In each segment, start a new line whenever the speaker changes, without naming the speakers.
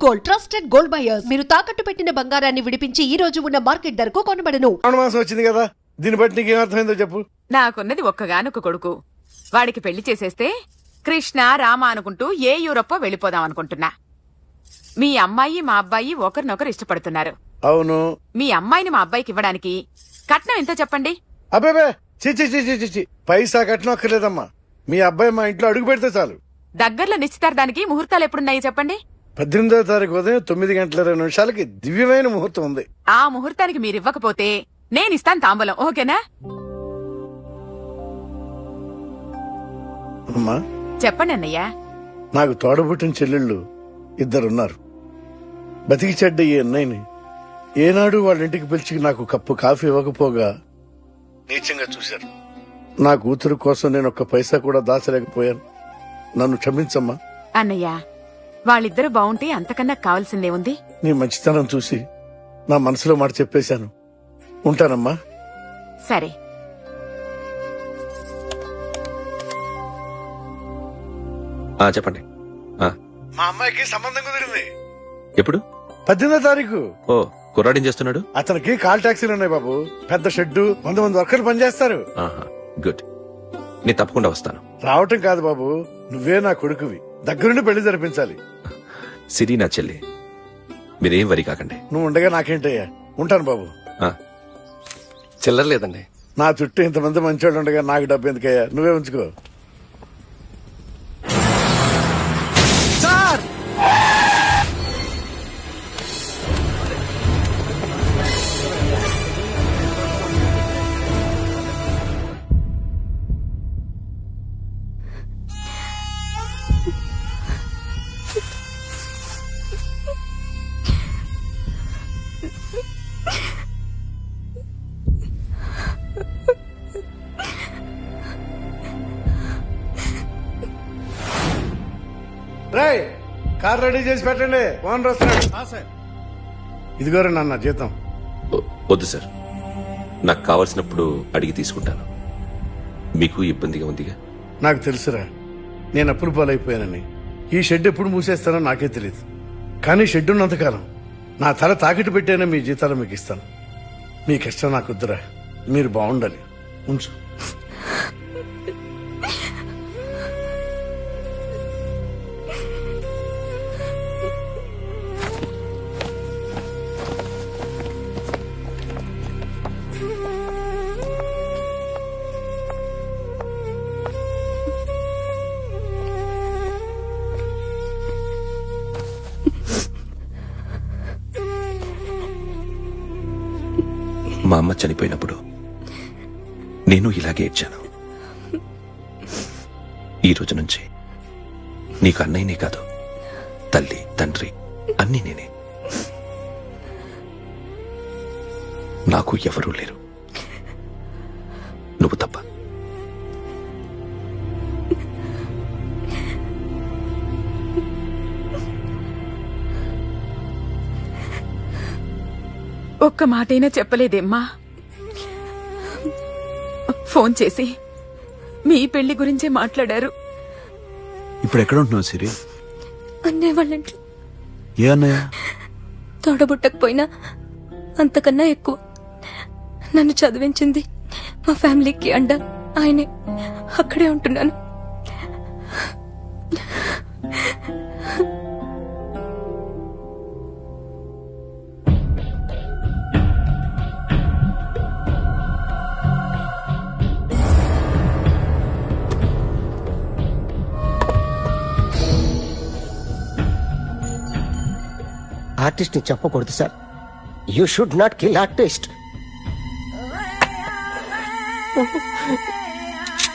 Gold, trusted gold buyers. మీరు తాకట్టు పెట్టిన బంగారాన్ని విడిపించి ఈ రోజు ఉన్న మార్కెట్ ధరకు కొనబడను.
మాసం వచ్చింది కదా, దీన్ని బట్టి నీకేం అర్థమైందో చెప్పు.
నాకున్నది ఒక్కగానొక్క కొడుకు. వాడికి పెళ్లి చేసేస్తే కృష్ణ రామ అనుకుంటూ ఏ యూరప్పో వెళ్ళిపోదాం అనుకుంటున్నా. మీ అమ్మాయి మా అబ్బాయి ఒకరినొకరు ఇష్టపడుతున్నారు.
అవును.
మీ అమ్మాయిని మా అబ్బాయికి ఇవ్వడానికి కట్నం ఎంతో చెప్పండి.
అబ్బాబే చిచి పైసా కట్నం అక్కర్లేదమ్మా. మీ అబ్బాయి మా ఇంట్లో అడుగు పెడితే చాలు.
దగ్గర్లో నిశ్చితార్థానికి ముహూర్తాలు ఎప్పుడున్నాయి చెప్పండి.
18వ తారీఖు ఉదయం 9:20 దివ్యమైన ముహూర్తం ఉంది.
ఆ ముహూర్తానికి మీరివ్వకపోతే నేనిస్తాను తాంబూలం. ఓకేనా?
అమ్మా
చెప్పండి అన్నయ్య.
నాకు తోడబుట్టిన చెల్లెళ్ళు 2 ఉన్నారు. బతికి చెడ్డ ఈ అన్నయ్యని ఏనాడు వాళ్ళ ఇంటికి పిలిచి నాకు కప్పు కాఫీ ఇవ్వకపోగా నీచంగా చూశారు. నా కూతురు కోసం నేను ఒక్క పైసా కూడా దాచలేకపోయాను. నన్ను క్షమించమ్మా.
అన్నయ్య, వాళ్ళిద్దరూ బావుంటే అంతకన్నా కావాల్సిందే ఉంది.
నీ మంచితనం చూసి నా మనసులో మాట చెప్పేశాను. ఉంటానమ్మా.
సరే.
చెప్పండి.
మా అమ్మాయికి సంబంధం కుదిరింది.
ఎప్పుడు?
18వ తారీఖు.
ఓ, కుర్రాడేం చేస్తున్నాడు?
అతనికి కాల్ టాక్సీలు ఉన్నాయి బాబు. పెద్ద షెడ్డు, 100 మంది వర్కర్లు పనిచేస్తారు.
గుడ్. నేను తప్పకుండా వస్తాను.
రావటం కాదు బాబు, నువ్వే నా కొడుకువి. దగ్గరుండి పెళ్లి జరిపించాలి.
సిరి నా చెల్లి, మీరేం వరి కాకండి.
నువ్వు ఉండగా నాకేంటయ్యా. ఉంటాను బాబు.
చిల్లర లేదండి.
నా చుట్టూ ఇంతమంది మంచోళ్ళు ఉండగా నాకు డబ్బు ఎందుకయ్యా, నువ్వే ఉంచుకో.
సార్,
రేయ్, కార్ రెడీ చేసి పెట్టండి. ఓనర్ వస్తున్నాడు. ఇదిగోరా నాన్న జీతం.
వద్దు సార్, నాకు కావలసినప్పుడు అడిగి తీసుకుంటాను. మీకు ఇబ్బందిగా ఉందిగా?
నాకు తెలుసురా, నేను అప్పులు పాలైపోయానని. ఈ షెడ్ ఎప్పుడు మూసేస్తానో నాకే తెలియదు. కానీ షెడ్ ఉన్నంతకాలం నా తల తాకిట్టు పెట్టైనా మీ జీతాలు మీకు ఇస్తాను. మీ కష్టం నాకు వద్దురా, మీరు బాగుండాలి. ఉంచు.
మా అమ్మ చనిపోయినప్పుడు నేను ఇలాగే ఏడ్చాను. ఈ రోజు నుంచి నీకు అన్నయ్యనే కాదు, తల్లి తండ్రి అన్నీ నేనే. నాకు ఎవరూ లేరు, నువ్వు తప్ప.
ఒక్క మాటైనా చెప్పలేదేమ్మా? ఫోన్ చేసి మీ పెళ్లి గురించే మాట్లాడారు.
ఇప్పుడు ఎక్కడ ఉంటున్నావు సిరి?
అన్నయ్య వాళ్ళ ఇంట్లో.
ఏ అన్నయ్య?
తోడబుట్టకపోయినా అంతకన్నా ఎక్కువ నన్ను చదివించింది మా ఫ్యామిలీకి అండ ఆయనే. అక్కడే ఉంటున్నాను.
ఆర్టిస్ట్ ని చెప్పకూడదు sir. You should not kill artist.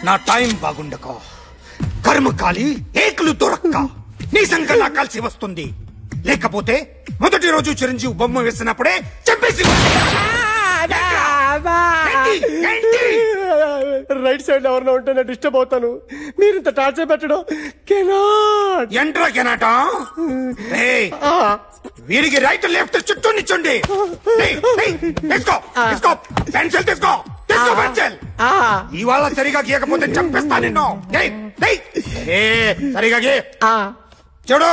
నా టైం బాగుండకో, కర్మకాలి ఏకులు దొరక్క నీ సంకల్లా కలిసి వస్తుంది. లేకపోతే మొదటి రోజు చిరంజీవి బొమ్మ వేసినప్పుడే చంపేసి.
రైట్ సైడ్ ఎవరిలో ఉంటే నేను డిస్టర్బ్ అవుతాను. మీరు ఇంత టార్చర్ పెట్టడం
ఎంట్రా కెనాట. వీరికి రైట్ లెఫ్ట్ చుట్టూ నిచ్చండి. తీసుకో పెన్సిల్, తీసుకో పెన్సిల్. ఇవాళ సరిగా గీయకపోతే చంపేస్తా నిన్ను. సరిగా గీ. చూడు,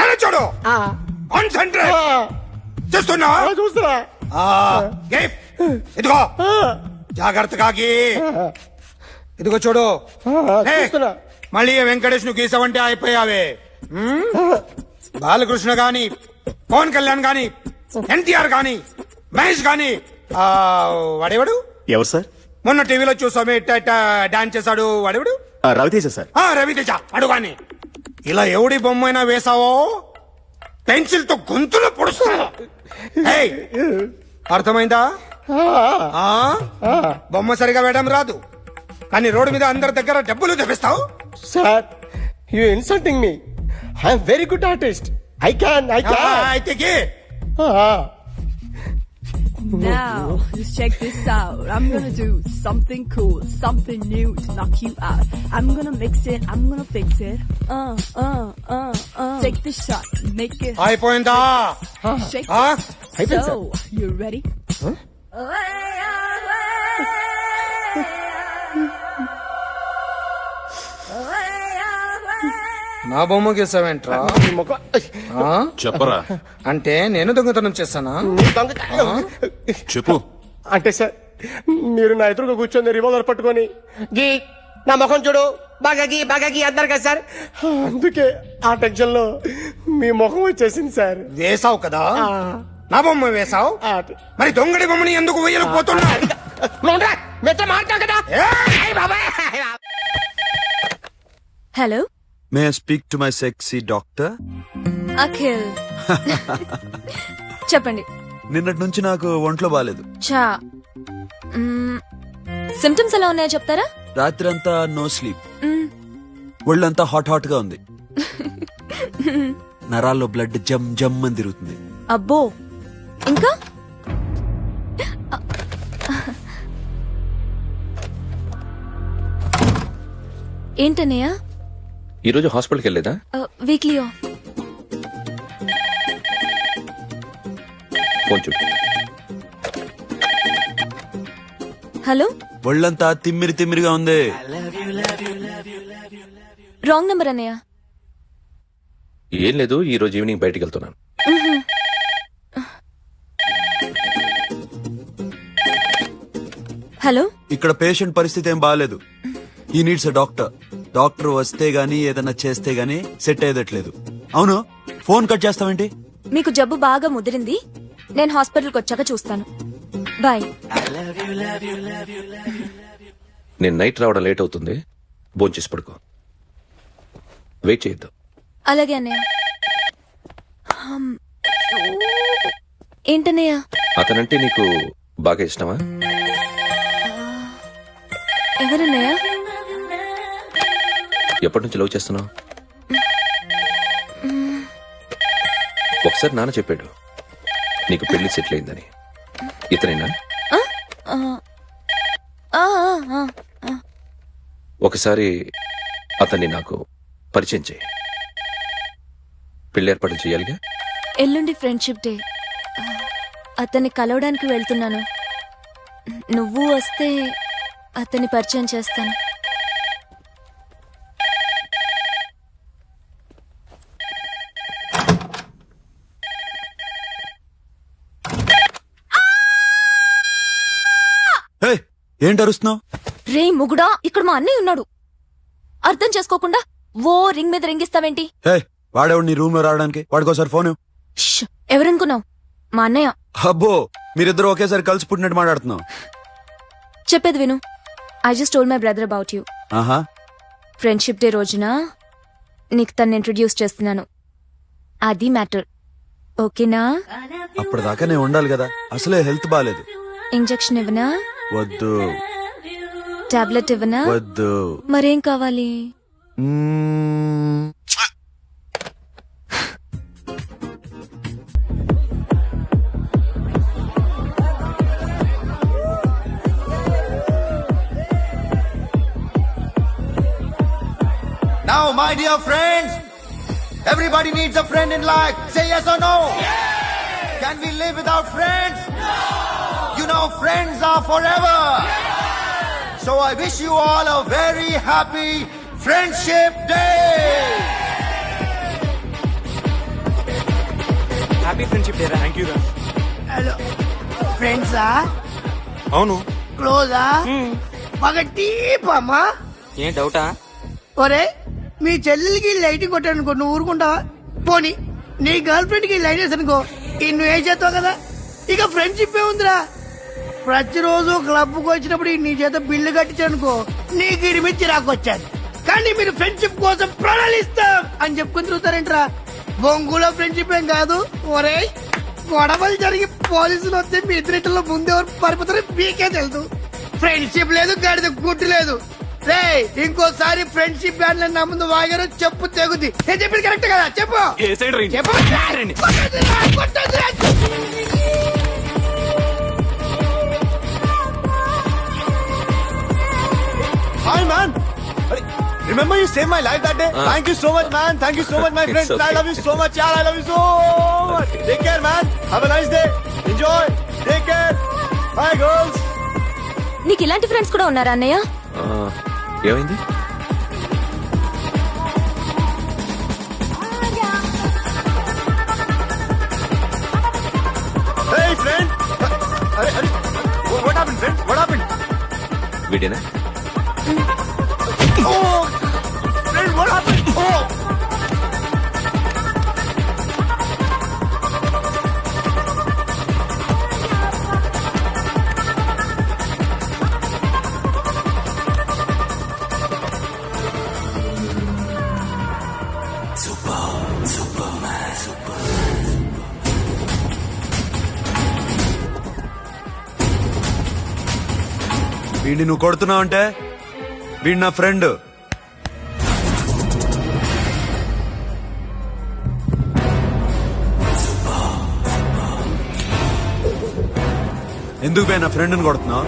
నన్ను చూడు. కాన్సంట్రేట్. చూస్తున్నా
చూస్తున్నా.
ఇదిగో జాగ్రత్తగా ఇదిగో చూడు. లే.
చూస్తున్నా.
మళ్ళీ వెంకటేష్ ను గీసావంటే అయిపోయావే. బాలకృష్ణ గాని, పవన్ కళ్యాణ్ గాని, ఎన్టీఆర్ గాని, మహేష్ గాని, వాడేవాడు
ఎవరు సార్?
మొన్న టీవీలో చూసామే డాన్స్ చేశాడు వాడేవాడు?
రవితేజ సార్.
రవితేజ అడు గాని. ఇలా ఎవడి బొమ్మైనా వేసావో పెన్సిల్ తో గొంతులో పొడుస్తా. ఏయ్, అర్థమైందా? బొమ్మ సరిగా వేయడం రాదు, కానీ రోడ్డు మీద అందరి దగ్గర డబ్బులు తెప్పిస్తావు.
Sir, you insulting me. I'm very good artist. I can.
అయితే
Now, just check this out. I'm gonna do something cool, something new to knock you out. I'm gonna mix it, I'm gonna fix it. Take the shot, make it.
అయిపోయిందా?
Shake
అయిపోయింది
it. So,
sir.
you ready?
నా బొమ్మ గీసావేంట్రా?
చెప్పరా.
అంటే నేను దొంగతనం చేస్తానా?
చెప్పు.
అంటే సార్, మీరు నా ఎదురుగా కూర్చొని రివాల్వర్ పట్టుకొని గీ నా ముఖం చూడు బాగా గీ అన్నారు కదా సార్. అందుకే ఆ టెన్షన్ లో మీ ముఖం వచ్చేసింది సార్.
వేసావు కదా, నా బొమ్మ వేసావు. మరి దొంగడి బొమ్మని ఎందుకు వేయలేకపోతున్నా?
Hello,
may I speak to my sexy doctor?
Akhil. చెప్పండి.
నిన్నటి నుంచి నాకు ఒంట్లో బాలేదు.
చా, సిమ్టమ్స్ ఎలా ఉన్నాయో చెప్తారా?
రాత్రి అంతా నో స్లీప్, ఒళ్ళంతా హాట్ గా ఉంది, నరాల్లో బ్లడ్ జమ్ జమ్ అని తిరుగుతుంది.
అబ్బో, ఇంకా? ఏంటన్నయ్య?
ఈరోజు హాస్పిటల్కి వెళ్ళేదా?
Weekly off.
ఫోన్ చూడు.
హలో,
ఒళ్ళంతా తిమ్మిరిగా ఉంది.
రాంగ్ నెంబర్ అన్నయ్య.
ఏం లేదు, ఈ రోజు ఈవినింగ్ బయటికి వెళ్తున్నాను.
హలో,
ఇక్కడ పేషెంట్ పరిస్థితి ఏం బాగాలేదు. ఈ నీడ్స్ డాక్టర్. డాక్టర్ వస్తే గానీ ఏదైనా చేస్తే గానీ సెట్ అయ్యేదట్లేదు. అవును, ఫోన్ కట్ చేస్తావేంటి?
మీకు జబ్బు బాగా ముదిరింది, నేను హాస్పిటల్కి వచ్చాక చూస్తాను. బాయ్.
నేను నైట్ రావడం లేట్ అవుతుంది, భోంచేసి పడుకో. వెయిట్ చేయొద్దు.
అలాగే అన్నయ్య. ఏంటన్నయ్య?
అతనంటే నీకు బాగా ఇష్టమా?
ఎవరన్నయ్య?
ఎప్పటి నుంచి లవ్ చేస్తున్నావు? ఒకసారి నాన్న చెప్పాడు నీకు పెళ్లి సెటిల్ అయిందని. ఇతనేనా? ఒకసారి అతన్ని నాకు పరిచయం చేయి. పెళ్లి ఏర్పాటు చేయాలిగా.
ఎల్లుండి ఫ్రెండ్షిప్ డే, అతన్ని కలవడానికి వెళ్తున్నాను. నువ్వు వస్తే అతన్ని పరిచయం చేస్తాను.
ఏంటి అరుస్తున్నావు?
రే ముగుడా, ఇక్కడ మా అన్నయ్య ఉన్నాడు. అర్థం చేసుకోకుండా ఓ రింగ్ మీద రింగిస్తావేంటి?
వాడేవాడు నీ రూమ్ లో రావడానికి? వాడికోసారి ఫోన్.
ఎవరనుకున్నావు? మా అన్నయ్య.
అబ్బో, మీరిద్దరు ఒకేసారి కలిసి పుట్టినట్టు మాట్లాడుతున్నావు.
చెప్పేది విను. I just told my brother about you.
ఆహా.
ఫ్రెండ్షిప్ డే రోజున నీకు తను ఇంట్రొడ్యూస్ చేస్తున్నాను. అది మ్యాటర్. ఓకేనా?
అప్పటిదాకా నేను ఉండాలి కదా, అసలే హెల్త్ బాలేదు.
ఇంజెక్షన్ ఇవ్వనా?
వద్దు.
టాబ్లెట్ ఇవ్వనా?
వద్దు.
మరేం కావాలి?
Now, my dear friends, everybody needs a friend in life. Say yes or no. Yes. Can we live without friends? No. You know, friends are forever. Yes. So I wish you all a very happy Friendship Day.
Happy friendship day రా. Thank you రా.
Hello ఫ్రెండ్సా?
అవును.
క్లోజా? బాగా deep అమ్మా.
ఏం డౌటా?
ఒరే మీ చెల్లెలకి లైట్ కొట్టానుకో నువ్వు ఊరుకుంటావా? పోనీ నీ గర్ల్ ఫ్రెండ్ కి లైట్ వేసానుకో నువ్వు ఏం చేస్తావు కదా? ఇక ఫ్రెండ్షిప్ ఏ ఉందిరా. ప్రతిరోజు క్లబ్ కు వచ్చినప్పుడు నీ చేత బిల్లు కట్టించానుకో నీకు ఇరిమిచ్చి రాకొచ్చాను. కానీ మీరు ఫ్రెండ్షిప్ కోసం ప్రణాళిస్తాం అని చెప్పుకుని తిరుగుతారేంట్రా? బొంగులో ఫ్రెండ్షిప్ ఏం కాదు. ఒరే గొడవలు జరిగి పోలీసులు వస్తే మీ ఇద్దరిలో ముందెవరు పరిపోతారో మీకే తెలుసు. ఫ్రెండ్షిప్ లేదు గడిద గుడ్డు లేదు. రే ఇంకోసారి ఫ్రెండ్షిప్ బ్యాండ్ నా ముందు వాగారో చెప్పు తెగుద్ది. నేను చెప్పింది కరెక్ట్ కదా? చెప్పు చెప్పు. కొట్టొద్దురా.
Hi, man. Remember you saved my life that day? Thank you so much, man. Thank you so much, my friend.
okay.
I love you so much, yaar. I love you so much. Take care, man. Have a nice day. Enjoy. Take care. Bye, girls.
నీకు ఇలాంటి friends కూడా ఉన్నారా అన్నయ్య?
ఏమైంది?
Hey, friend. What happened, friend? What happened?
వీడేనా?
Oh, friend, what happened? Oh.
వీడిని నువ్వు కొడుతున్నావు అంటే వీడు నా ఫ్రెండ్. ఎందుకు బే నా ఫ్రెండ్ని కొడుతున్నావు?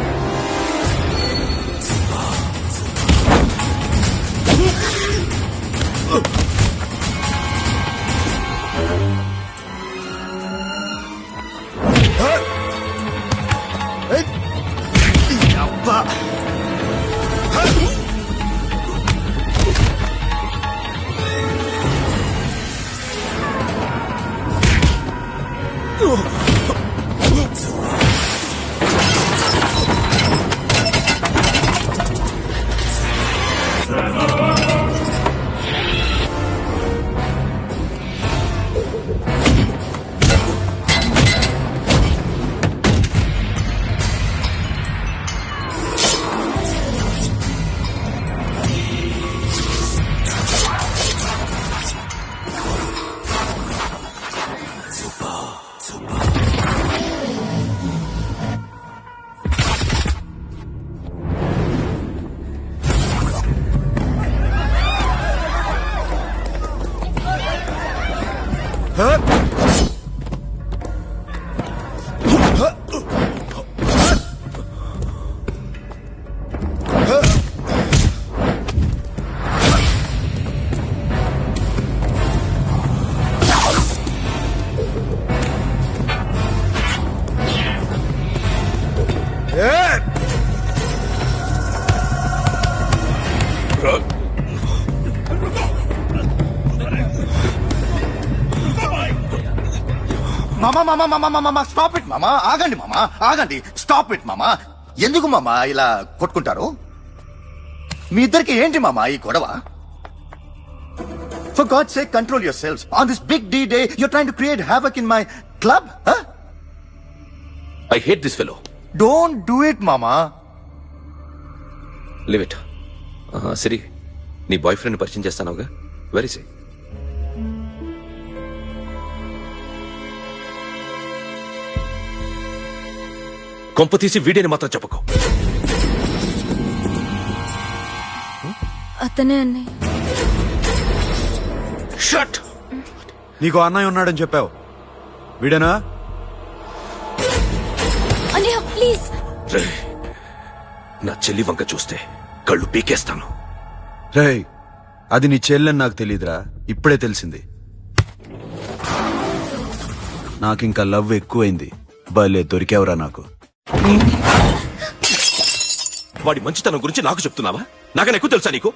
మామా స్టాప్ ఇట్ మామా. ఆగండి మామా, ఆగండి. స్టాప్ ఇట్ మామా. ఎందుకు మామా ఇలా కొట్టుకుంటారు? మీ ఇద్దరికి ఏంటి మామా ఈ గొడవ? For God's sake, control yourselves. On this big D day, you're trying to create havoc in my club? Huh?
I hate this fellow.
Don't do it, mama.
Leave it. సిరి, నీ బాయ్ ఫ్రెండ్ పరిచయం చేస్తానుగా. Very సే. కొంప తీసి వీడియోని మాత్రం చెప్పుకో.
అతనే అన్నయ్య.
Shut.
నీకు అన్నయ్య ఉన్నాడని చెప్పావు, వీడేనా?
అన్నయ్య ప్లీజ్.
నా చెల్లి వంక చూస్తే కళ్ళు పీకేస్తాను.
రేయ్, అది నీ చెల్లెని నాకు తెలీదురా, ఇప్పుడే తెలిసింది. నాకింకా లవ్ ఎక్కువైంది. భలే దొరికావురా నాకు.
వాడి మంచితనం గురించి నాకు చెప్తున్నావా? నాకన్నా ఎక్కువ తెలుసా నీకు?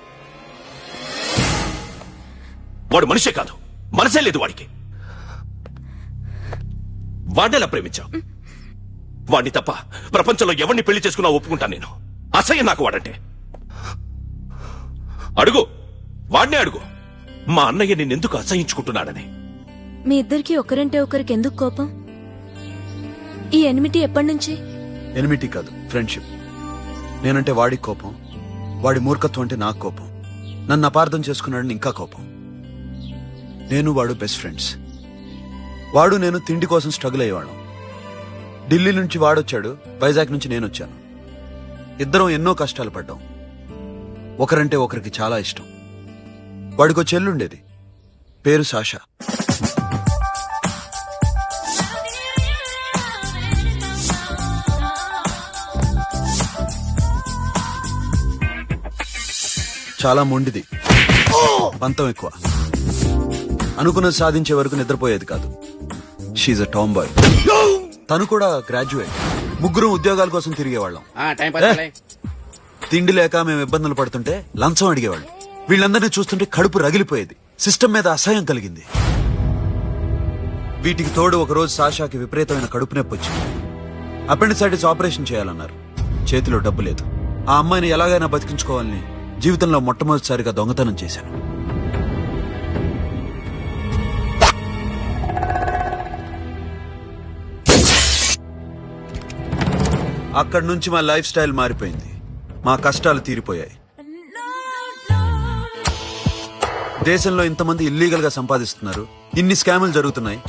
వాడు మనిషే కాదు, మనసే లేదు వాడికి. వాడినెలా ప్రేమించావు? వాడిని తప్ప ప్రపంచంలో ఎవరిని పెళ్లి చేసుకున్నా ఒప్పుకుంటాను నేను. అసహ్యం నాకు వాడంటే. అడుగు, వాడినే అడుగు, మా అన్నయ్య నిన్నెందుకు అసహించుకుంటున్నాడని.
మీ ఇద్దరికి ఒకరంటే ఒకరికి ఎందుకు కోపం? ఈ ఎనిమిటీ ఎప్పటి నుంచి?
ఎనిమిటీ కాదు, ఫ్రెండ్షిప్. నేనంటే వాడికి కోపం, వాడి మూర్ఖత్వం అంటే నాకు కోపం. నన్ను అపార్థం చేసుకున్నాడని ఇంకా కోపం. నేను వాడు బెస్ట్ ఫ్రెండ్స్. వాడు నేను తిండి కోసం స్ట్రగుల్ అయ్యేవాళ్ళం. ఢిల్లీ నుంచి వాడొచ్చాడు, వైజాగ్ నుంచి నేను వచ్చాను. ఇద్దరం ఎన్నో కష్టాలు పడ్డాం. ఒకరంటే ఒకరికి చాలా ఇష్టం. వాడికో చెల్లుండేది, పేరు సాషా. చాలా మొండిది, పంతం ఎక్కువ. అనుకున్నది సాధించే వరకు నిద్రపోయేది కాదు. She's a tomboy. తను కూడా గ్రాడ్యుయేట్. ముగ్గురం ఉద్యోగాల కోసం తిరిగేవాళ్ళం. తిండి లేక మేము ఇబ్బందులు పడుతుంటే లంచం అడిగేవాళ్ళం. వీళ్ళందరినీ చూస్తుంటే కడుపు రగిలిపోయేది. సిస్టమ్ మీద అసహ్యం కలిగింది. వీటికి తోడు ఒకరోజు సాషాకి విపరీతమైన కడుపు నొప్పి వచ్చింది. అపెండిసైటిస్ ఆపరేషన్ చేయాలన్నారు. చేతిలో డబ్బు లేదు. ఆ అమ్మాయిని ఎలాగైనా బతికించుకోవాలని జీవితంలో మొట్టమొదటిసారిగా దొంగతనం చేశాను. అక్కడి నుంచి మా లైఫ్ స్టైల్ మారిపోయింది. మా కష్టాలు తీరిపోయాయి. దేశంలో ఇంతమంది ఇల్లీగల్ గా సంపాదిస్తున్నారు, ఇన్ని స్కాములు జరుగుతున్నాయి.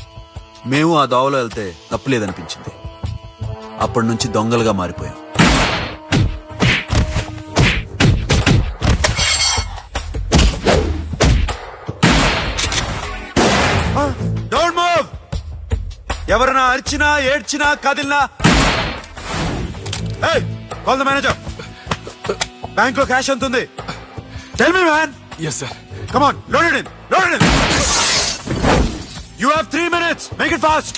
మేము ఆ దోవలో వెళ్తే తప్పులేదనిపించింది. అప్పటి నుంచి దొంగలుగా మారిపోయాం. Don't move. ఎవరైనా అరిచినా ఏడ్చినా కదిలినా కాల్ ద మేనేజర్. బ్యాంక్ లో క్యాష్ ఎంత ఉంది? Tell me man.
Yes, sir.
Come on, load it in. Load it in. You have 3 minutes. Make it fast.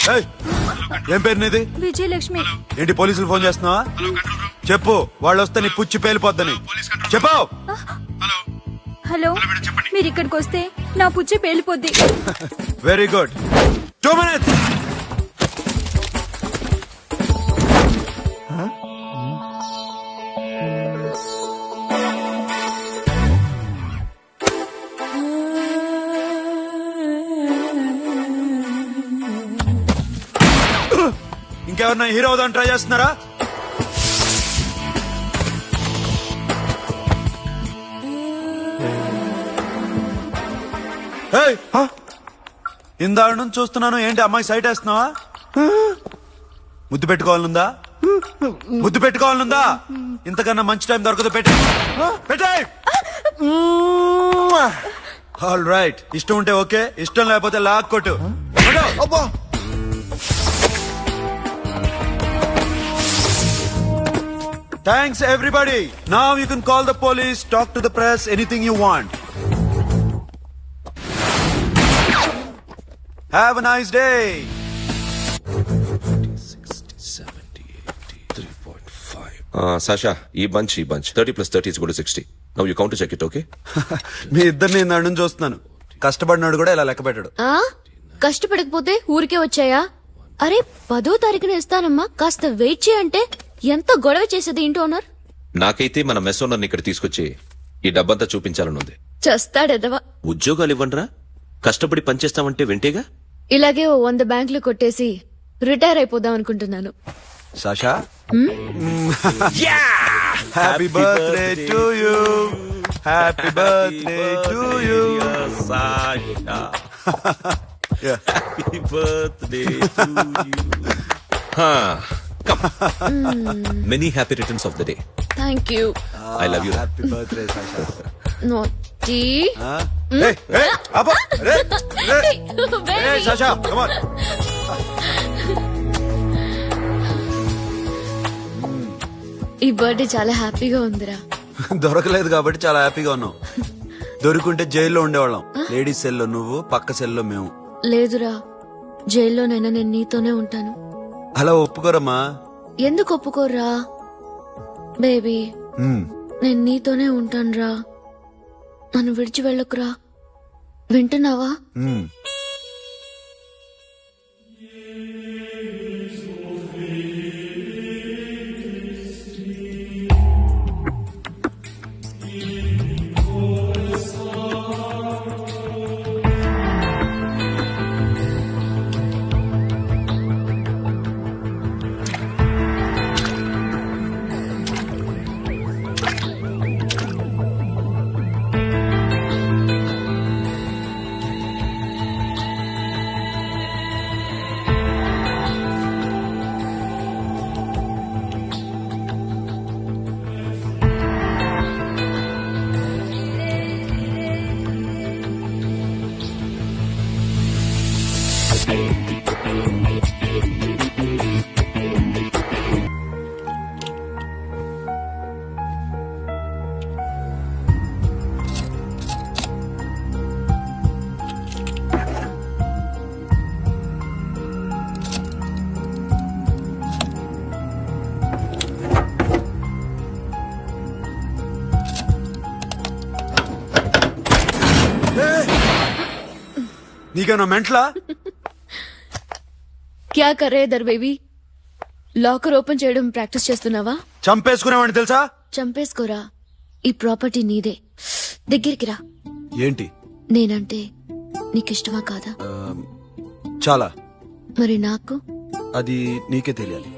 Hey, ఏం పేరు నీది?
విజయలక్ష్మి.
ఏంటి పోలీసులు ఫోన్ చేస్తున్నావా? చెప్పు, వాళ్ళు వస్తే నీ పుచ్చి పేలిపోద్దని చెప్పు.
హలో, మీరు ఇక్కడికి వస్తే నా పుచ్చి పేలిపోద్ది.
Very good. 2 minutes. ఇంకెవరన్నా హీరో అవుదాం ట్రై చేస్తున్నారా? ఇందాక నుంచి చూస్తున్నాను, ఏంటి అమ్మాయి సైట్ వేస్తున్నావా? ముద్దు పెట్టుకోవాలనుందా? ముద్దు పెట్టుకోవాలనుందా? ఇంతకన్నా మంచి టైం దొరకదు. పెట్టే. ఆల్ రైట్, ఇష్టం ఉంటే ఓకే, ఇష్టం లేకపోతే లాక్ కొట్టు. Thanks everybody. Now you can call the police, talk to the press, anything you want. Have a nice day.
60, 70, 80, 3.5. Sasha, ఈ bunch 30 plus 30 is equal to 60. Now you count to check it, okay?
మీ ఇద్దరిని ఇందాక నుంచి చూస్తున్నాను. కష్టపడినాడు కూడా ఇలా లెక్క పెట్టాడు.
కష్టపడకపోతే ఊరికే వచ్చాయా? అరే 10వ తారీఖున ఇస్తానమ్మా, కాస్త వెయిట్ చేయంటే ఎంత గొడవ చేసేది ఏంటి ఓనర్.
నాకైతే మన మెస్ ఓనర్ని ఇక్కడ తీసుకొచ్చి ఈ డబ్బంతా చూపించాలనుంది.
చస్తాడెదవా.
ఉద్యోగాలు ఇవ్వండిరా, కష్టపడి పనిచేస్తామంటే వింటేగా.
ఇలాగే 100 బ్యాంకులు కొట్టేసి రిటైర్ అయిపోదాం అనుకుంటున్నాను.
Sasha, happy birthday to you. Happy birthday to you
Sasha. Happy birthday to you. Many happy returns of the day.
Thank you.
I love you.
Happy birthday Sasha.
Naughty.
అబ్బా, సాషా, come on.
ఈ birthday చాలా హ్యాపీగా ఉందిరా.
దొరకలేదు కాబట్టి చాలా హ్యాపీగా ఉన్నాం. దొరికింటే జైల్లో ఉండేవాళ్ళం. లేడీస్ సెల్లో నువ్వు, పక్క సెల్లో మేము.
లేదురా, జైల్లోనైనా నేను నీతోనే ఉంటాను.
అలా ఒప్పుకోరమ్మా.
ఎందుకు ఒప్పుకోర్రా బేబీ? నేను నీతోనే ఉంటానురా, నన్ను విడిచి వెళ్ళకురా. వింటున్నావా?
నీకేనా మెంట్లా?
క్యా కరే దర్ బేబీ? లాకర్ ఓపెన్ చేయడం ప్రాక్టీస్ చేస్తున్నావా?
చంపేసుకునేవాడిని తెలుసా?
చంపేసుకోరా, ఈ ప్రాపర్టీ నీదే. దగ్గరికి రా.
ఏంటి?
నేనంటే నీకిష్టమా కాదా?
చాలా.
మరి నాకు?
అది నీకే తెలియాలి.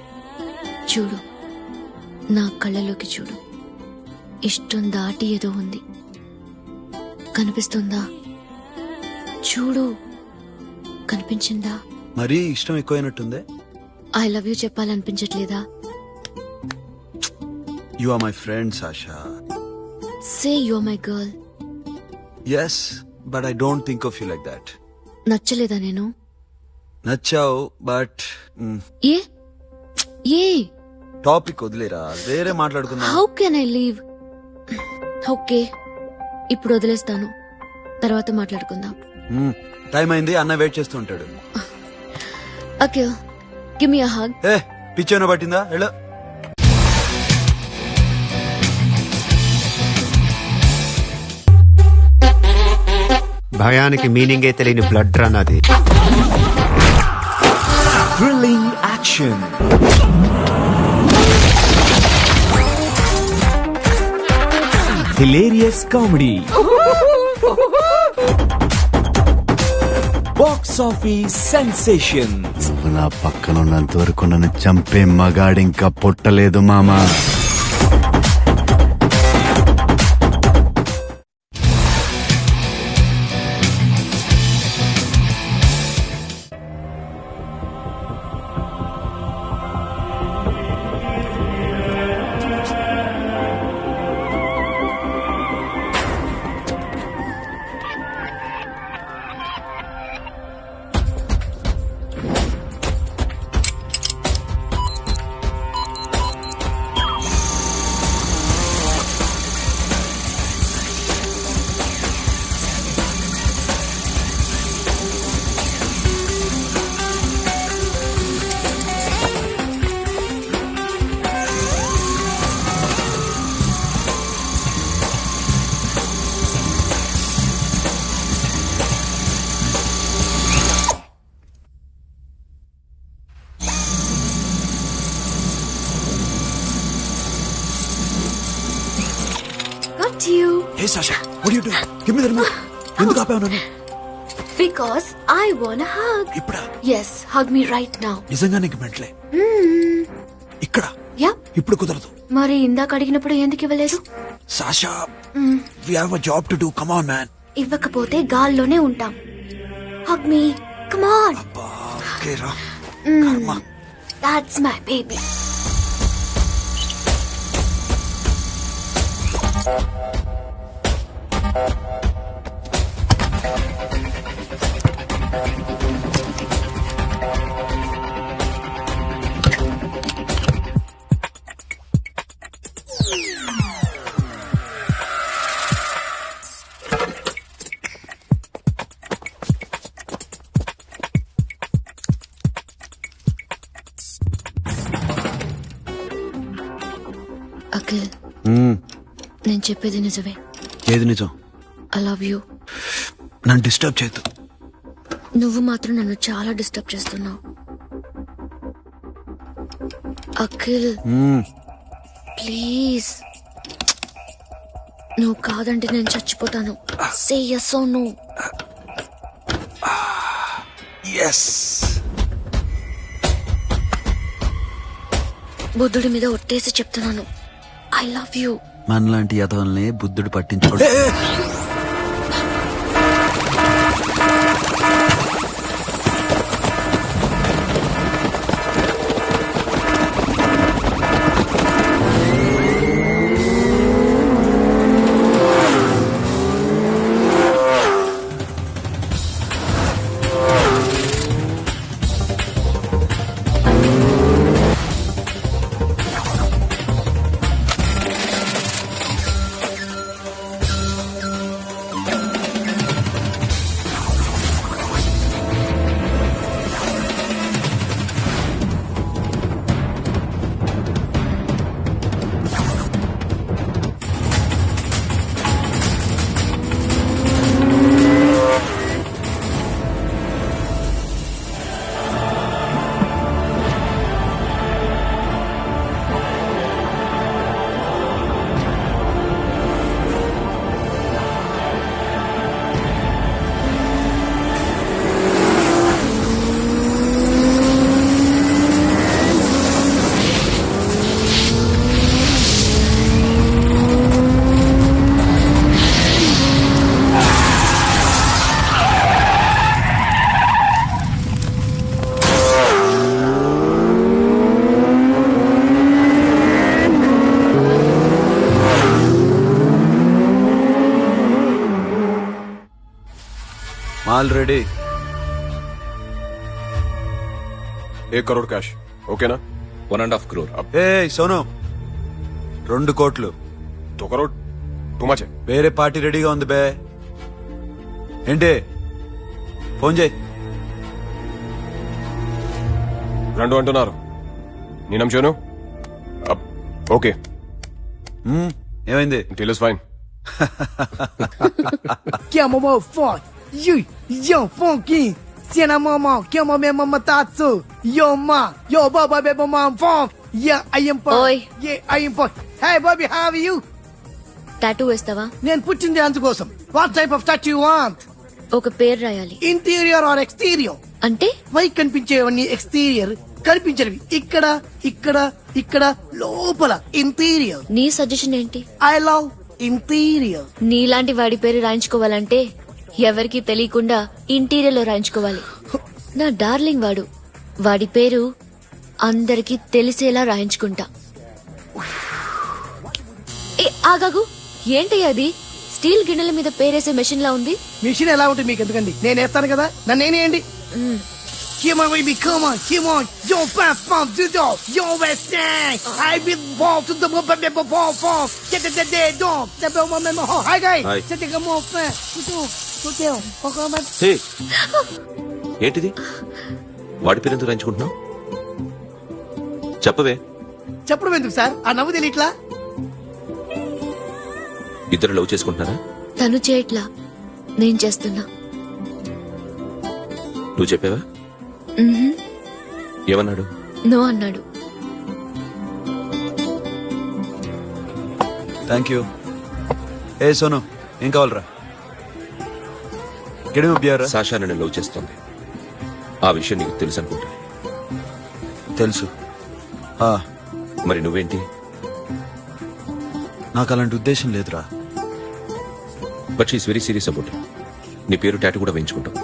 చూడు, నా కళ్ళలోకి చూడు. ఇష్టం దాటి ఏదో ఉంది, కనిపిస్తుందా? చూడు, కనిపించిందా?
మరీ ఇష్టం ఎక్కువైనట్టుందే.
ఐ లవ్ యూ చెప్పాలనిపించట్లేదా?
You are my friend Sasha.
Say you are my girl.
Yes, but I don't think of you like that.
నచ్చలేదా నేను?
నచ్చావు, బట్
ఏ ఏ
టాపిక్ వదిలేరా, వేరే మాట్లాడుకుందాం.
How can I leave? Okay, ఇప్పుడు వదిలేస్తాను, తర్వాత మాట్లాడుకుందాం.
టైం అయింది, అన్న వెయిట్ చేస్తూ ఉంటాడు.
Okay, give me a hug.
ఏ పిచ్చేనా పట్టిందా? ఎలా?
భయానికి మీనింగే తెలియని బ్లడ్ రన్ అది. Thrilling action, hilarious comedy, box office sensation.
నా పక్కన ఉన్నంత వరకు నన్ను చంపే మగాడింకా పుట్టలేదు మామా.
You.
Hey Sasha, what are you doing? Give me the remote. ఎందుకు ఆపావు నన్ను?
Because I want a hug.
ఇప్పుడా?
Yes, hug me right now.
నిజంగా నీకు మెంట్లే? ఇక్కడ?
Yeah.
ఇప్పుడు కుదరదు.
మరి ఇందాక అడిగినప్పుడు ఎందుకు ఇవ్వలేదు?
Sasha, we have a job to do. Come on, man.
ఇవ్వకపోతే గాల్లోనే ఉంటాం. Hug me. Come on.
అబ్బా, okay రా. కర్మ.
That's my baby. అఖిల్, నేను చెప్పేది నిజమే.
ఏది నిజం?
I love you.
నన్ను డిస్టర్బ్ చేయొద్దు.
నువ్వు మాత్రం నన్ను చాలా డిస్టర్బ్ చేస్తున్నావు. అఖిల్ ప్లీజ్, నువ్వు కాదంటే నేను చచ్చిపోతాను. సే yes or no.
yes.
బుద్ధుడి మీద ఒట్టేసి చెప్తున్నాను, ఐ లవ్ యూ.
మనలాంటి యథవల్ని బుద్ధుడు పట్టించుకోడు. ఆల్రెడీ
1 crore క్యాష్ ఓకేనా?
1.5 crore.
ఏ సోను, 2 కోట్లు.
2 crore టూ మచ్.
వేరే పార్టీ రెడీగా ఉంది బే. ఏంటి ఫోన్ చేయి.
2 అంటున్నారు. నేనం చేయను. ఓకే,
ఏమైంది?
Deal is fine.
Que é mamão forte. Yo, funky. Se na mamão, que é mamãe mamatatsu. Yo, ma. Yo, baba, beba, mam, funk. Yeah, I am funk.
Oi.
Yeah, I am funk. Hey, Bobby, how are you?
Tattoo వేస్తావా?
నేను పుట్టింది అందుకోసం. What type of tattoo you want?
ఒక పేరు రాయాలి.
Interior or exterior?
అంటే
పైకి కనిపించేవన్నీ exterior, కనిపించేవి ఇక్కడ ఇక్కడ ఇక్కడ లోపల ఇంటీరియర్.
నీ సజెషన్ ఏంటి?
I love interior.
నీలాంటి వాడి పేరు రాయించుకోవాలంటే ఎవరికి తెలియకుండా ఇంటీరియర్ లో రాయించుకోవాలి. నా డార్లింగ్ వాడు, వాడి పేరు అందరికి తెలిసేలా రాయించుకుంటా. ఏ ఆగాగు, ఏంటయ్య అది? స్టీల్ గిన్నెల మీద పేరేసే మెషిన్ లా ఉంది.
మిషన్ ఎలా ఉంటుంది మీకు ఎందుకండి? నేను వేస్తాను కదా, నన్ను నేనేయండి. Come on, baby, come on, come on. Yo, fast, fast, do do. Yo, West End. I will walk to the baby, ball, ball. Get the dead dog. The bell, my mama. Hi, guys.
Hi.
Set the more fast. Go down. Come on.
హే, ఏంటిది? వాడి పేరు ఎందుకు రాయించుకుంటున్నావు? చెప్పవే.
చెప్పడం ఎందుకు sir? ఆ నవ్వు తెలియట్లా?
ఇద్దరు లవ్ చేసుకుంటున్నారా?
తను చేయట్లా, నేను చేస్తున్నా.
నువ్వు చెప్పావా? ఏమన్నాడు?
నో అన్నాడు.
Thank you. ఏ సోను, ఏం కావాలరా?
సాషా నన్ను లవ్ చేస్తుంది. ఆ విషయం నీకు తెలుసు అనుకుంటా.
తెలుసు.
మరి నువ్వేంటి?
నాకు అలాంటి ఉద్దేశం లేదురా.
But she's very serious about it. నీ పేరు టాటూ కూడా వేయించుకుంటాం.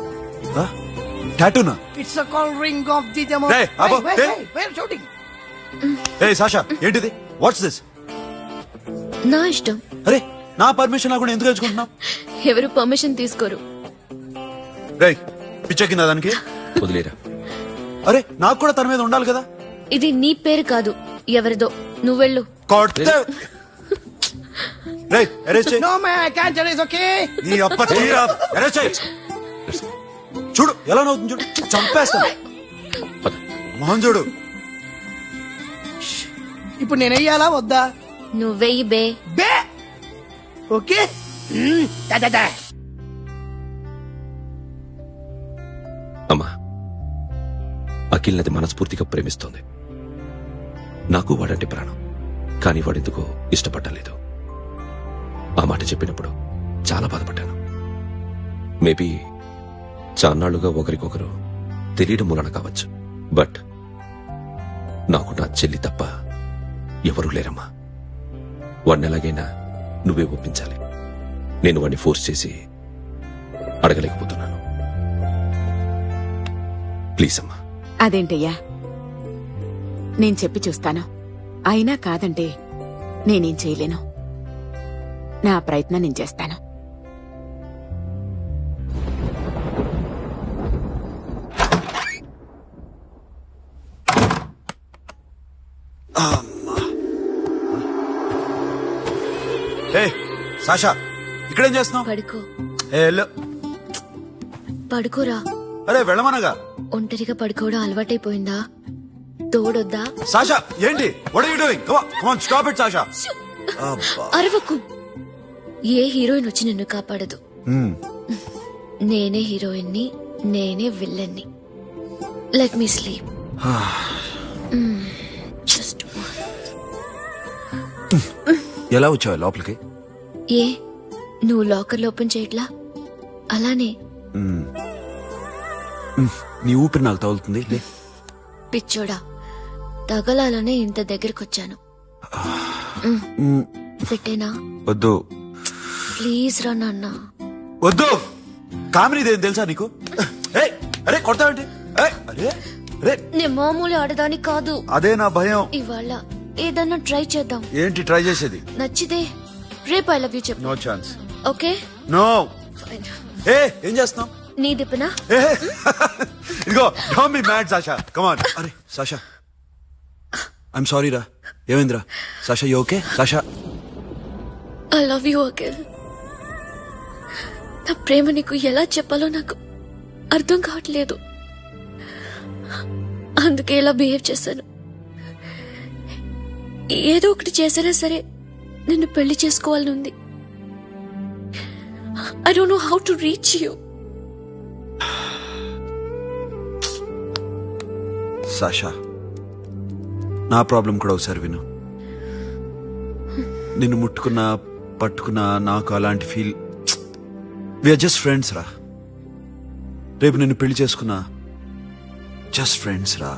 టాటూనా?
It's a call ring of the demo.
Hey, Abo, hey.
We're shooting.
A Sasha, ఏంటిది? What's this?
నా ఇష్టం.
అరే, నా పర్మిషన్ లేకుండా ఎందుకు తెచ్చుకుంటున్నావు?
ఎవరు పర్మిషన్ తీసుకోరు.
రేయ్, పిచ్చెక్కిందా దానికి?
వదిలేరా.
అరే, నాకు కూడా తన మీద ఉండాలి కదా.
ఇది నీ పేరు కాదు, ఎవరిదో. నువ్వెళ్ళు.
రేయ్, అరెస్ట్ చేయి.
No man, I can't erase, okay?
నీ అప్ప తీరా, అరెస్ట్ చేయి. చూడు ఎలా నవ్వుతుంది, చూడు. చంపేస్తాను. మొహం చూడు.
ఇప్పుడు నేను వెయ్యాలా వద్దా?
నువ్వెయ్యి బే.
బే ఓకే.
అఖిల్ నది మనస్ఫూర్తిగా ప్రేమిస్తోంది. నాకు వాడంటే ప్రాణం, కానీ వాడెందుకో ఇష్టపడలేదు. ఆ మాట చెప్పినప్పుడు చాలా బాధపడ్డాను. మేబీ చాన్నాళ్లుగా ఒకరికొకరు తెలియడం మూలన కావచ్చు. బట్ నాకు నా చెల్లి తప్ప ఎవరూ లేరమ్మా. వాడిని ఎలాగైనా నువ్వే ఒప్పించాలి. నేను వాడిని ఫోర్స్ చేసి అడగలేకపోతున్నాను. ప్లీజ్ అమ్మా.
అదేంటయ్యా, నేను చెప్పి చూస్తాను. అయినా కాదంటే నేనేం చేయలేను. నా ప్రయత్నం నేను చేస్తాను.
ఏ సాషా, ఇక్కడేం చేస్తున్నావు?
పడుకో.
ఏ వెళ్ళు.
పడుకోరా.
అరే వెళ్ళమనగా.
ఒంటరిగా పడుకోవడం అలవాటైపోయిందా? తోడొద్దా?
సాషా ఏంటి? What are you doing? Come on stop it Sasha. అబ్బా.
అరవకు. ఏ హీరోయిన్ వచ్చి నిన్ను కాపాడదు. నేనే హీరోయిన్ ని, నేనే విల్లన్ ని. Let me sleep. జస్ట్
ఎలా వచ్చావు లోపలికి?
ఏ నువ్వు లాకర్ ఓపెన్ చేయట్లా? అలానే.
నీ ఊపిరి నాకు తగులుతుంది. లే.
పిచ్చోడా, తగలాలనే ఇంత దగ్గరకొచ్చాను. పెట్టేనా?
వద్దు.
ప్లీజ్ రా నాన్న.
వద్దు. కామెడీదేం తెలుసా నీకు? ఏయ్, అరే కొడతావేంటి? ఏయ్, అరే అరే.
నే మామూలు ఆడదాని కాదు.
అదే నా భయం.
ఇవాళ ఏదన్నా ట్రై చేద్దాం.
ఏంటి ట్రై చేసేది?
నచ్చితే రేపు ఐ లవ్ యూ చెప్పు.
No chance.
ఓకే.
నో. ఏ ఏం చేస్తున్నావు?
నీ దిప్పనా?
ఇదిగో don't be mad Sasha. Come on. అరే సాషా, ఐఎమ్ సారీ రా. ఏమైందిరా? Sasha you okay? Sasha
I love you Akhil. నా ప్రేమ నీకు ఎలా చెప్పాలో నాకు అర్థం కావట్లేదు. అందుకే ఇలా బిహేవ్ చేశాను. ఏదో ఒకటి చేసినా సరే నిన్ను పెళ్లి చేసుకోవాలని ఉంది. I don't know how to reach you.
Sasha, నా ప్రాబ్లం కూడా ఒకసారి విను. నిన్ను ముట్టుకున్నా పట్టుకున్నా నాకు అలాంటి ఫీల్. వీఆర్ జస్ట్ ఫ్రెండ్స్ రా. రేపు నిన్ను పెళ్లి చేసుకున్నా జస్ట్ ఫ్రెండ్స్ రా.